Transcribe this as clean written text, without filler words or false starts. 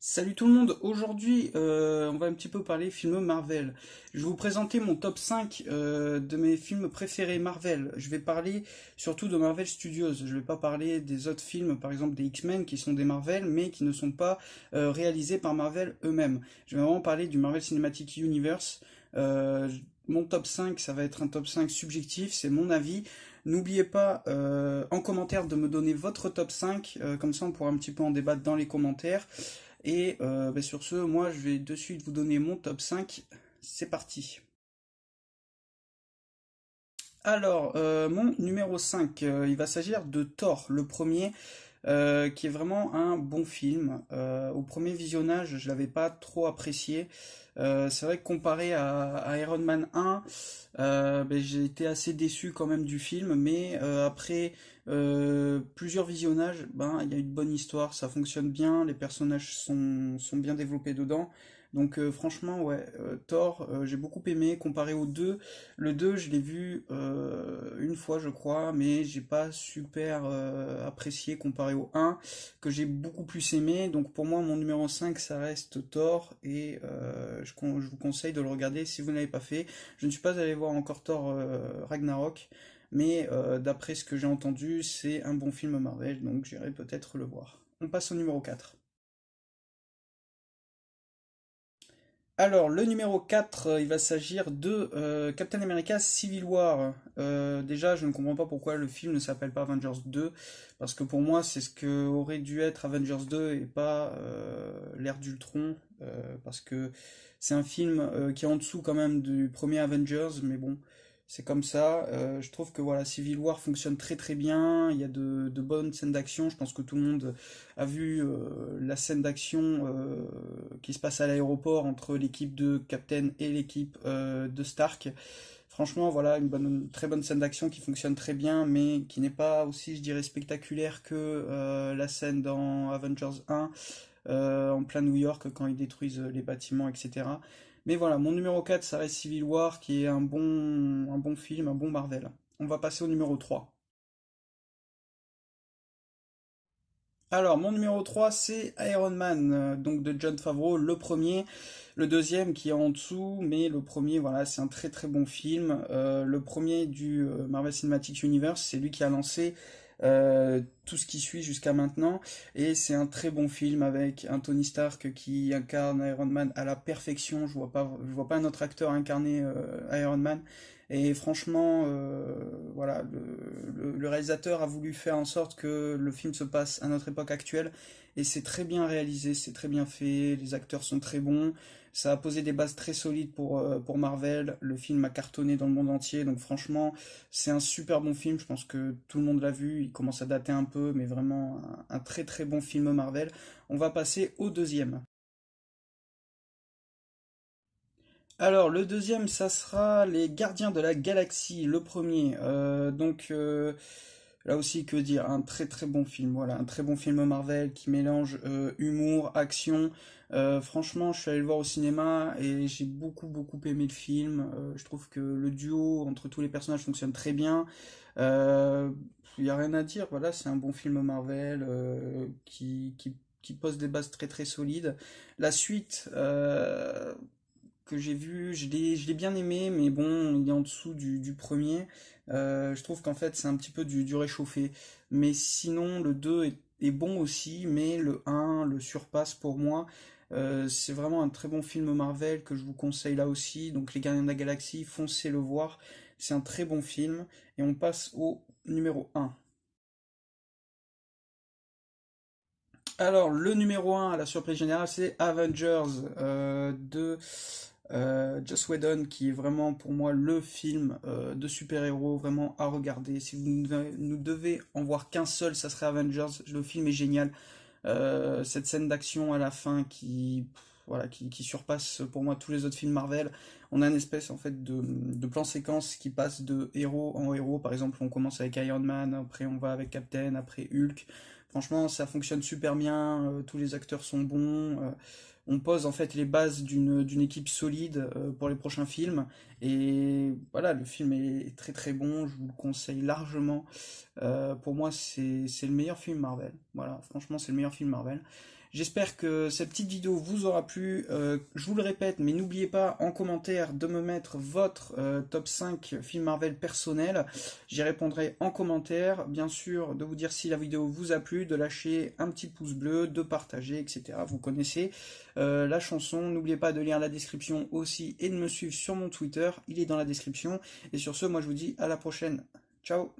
Salut tout le monde, aujourd'hui on va un petit peu parler films Marvel. Je vais vous présenter mon top 5 de mes films préférés Marvel. Je vais parler surtout de Marvel Studios, je vais pas parler des autres films, par exemple des X-Men qui sont des Marvel mais qui ne sont pas réalisés par Marvel eux-mêmes. Je vais vraiment parler du Marvel Cinematic Universe. Mon top 5 ça va être un top 5 subjectif, c'est mon avis. N'oubliez pas en commentaire de me donner votre top 5, comme ça on pourra un petit peu en débattre dans les commentaires. Et sur ce, moi je vais de suite vous donner mon top 5. C'est parti. Alors, mon numéro 5, il va s'agir de Thor, le premier, qui est vraiment un bon film. Au premier visionnage, je l'avais pas trop apprécié. C'est vrai que comparé à Iron Man 1, j'ai été assez déçu quand même du film, mais après plusieurs visionnages, il y a une bonne histoire, ça fonctionne bien, les personnages sont bien développés dedans. Donc franchement, ouais, Thor, j'ai beaucoup aimé comparé au 2. Le 2 je l'ai vu une fois, je crois, mais j'ai pas super apprécié comparé au 1, que j'ai beaucoup plus aimé. Donc pour moi, mon numéro 5 ça reste Thor, et je vous conseille de le regarder si vous n'avez pas fait. Je ne suis pas allé voir encore Thor Ragnarok, mais d'après ce que j'ai entendu, c'est un bon film Marvel, donc j'irai peut-être le voir. On passe au numéro 4. Alors, le numéro 4, il va s'agir de Captain America Civil War. Déjà, je ne comprends pas pourquoi le film ne s'appelle pas Avengers 2, parce que pour moi, c'est ce que aurait dû être Avengers 2 et pas l'ère d'Ultron, parce que c'est un film qui est en dessous quand même du premier Avengers, mais bon, c'est comme ça. Je trouve que voilà, Civil War fonctionne très très bien, il y a de bonnes scènes d'action, je pense que tout le monde a vu la scène d'action qui se passe à l'aéroport entre l'équipe de Captain et l'équipe de Stark. Franchement, voilà, une très bonne scène d'action qui fonctionne très bien, mais qui n'est pas aussi, je dirais, spectaculaire que la scène dans Avengers 1, en plein New York, quand ils détruisent les bâtiments, etc. Mais voilà, mon numéro 4, ça reste Civil War, qui est un bon film, un bon Marvel. On va passer au numéro 3. Alors, mon numéro 3 c'est Iron Man, donc de Jon Favreau, le premier. Le deuxième qui est en dessous, mais le premier, voilà, c'est un très très bon film. Le premier du Marvel Cinematic Universe, c'est lui qui a lancé tout ce qui suit jusqu'à maintenant. Et c'est un très bon film avec un Tony Stark qui incarne Iron Man à la perfection. Je vois pas un autre acteur incarner Iron Man. Et franchement, voilà, le réalisateur a voulu faire en sorte que le film se passe à notre époque actuelle, et c'est très bien réalisé, c'est très bien fait, les acteurs sont très bons, ça a posé des bases très solides pour Marvel, le film a cartonné dans le monde entier, donc franchement, c'est un super bon film, je pense que tout le monde l'a vu, il commence à dater un peu, mais vraiment un très très bon film Marvel. On va passer au deuxième. Alors, le deuxième, ça sera Les Gardiens de la Galaxie, le premier. Là aussi, que dire, un très très bon film. Voilà, un très bon film Marvel qui mélange humour, action. Franchement, je suis allé le voir au cinéma et j'ai beaucoup aimé le film. Je trouve que le duo entre tous les personnages fonctionne très bien. Euh, Il n'y a rien à dire. Voilà, c'est un bon film Marvel qui pose des bases très très solides. La suite, que j'ai vu, je l'ai bien aimé, mais bon, il est en dessous du premier. Je trouve qu'en fait, c'est un petit peu du réchauffé. Mais sinon, le 2 est bon aussi, mais le un le surpasse pour moi. C'est vraiment un très bon film Marvel que je vous conseille là aussi. Donc, Les Gardiens de la Galaxie, foncez le voir. C'est un très bon film. Et on passe au numéro un. Alors, le numéro un à la surprise générale, c'est Avengers de Joss Whedon, qui est vraiment pour moi le film de super-héros vraiment à regarder. Si vous ne devez en voir qu'un seul, ça serait Avengers. Le film est génial. Cette scène d'action à la fin voilà, qui surpasse pour moi tous les autres films Marvel. On a une espèce en fait de plan séquence qui passe de héros en héros. Par exemple, on commence avec Iron Man, après on va avec Captain, après Hulk. Franchement, ça fonctionne super bien. Tous les acteurs sont bons. On pose en fait les bases d'une équipe solide pour les prochains films. Et voilà, le film est très très bon. Je vous le conseille largement. Pour moi, c'est le meilleur film Marvel. Voilà, franchement, c'est le meilleur film Marvel. J'espère que cette petite vidéo vous aura plu. Je vous le répète, mais n'oubliez pas en commentaire de me mettre votre top 5 films Marvel personnel. J'y répondrai en commentaire. Bien sûr, de vous dire si la vidéo vous a plu, de lâcher un petit pouce bleu, de partager, etc. Vous connaissez la chanson. N'oubliez pas de lire la description aussi et de me suivre sur mon Twitter. Il est dans la description. Et sur ce, moi je vous dis à la prochaine. Ciao!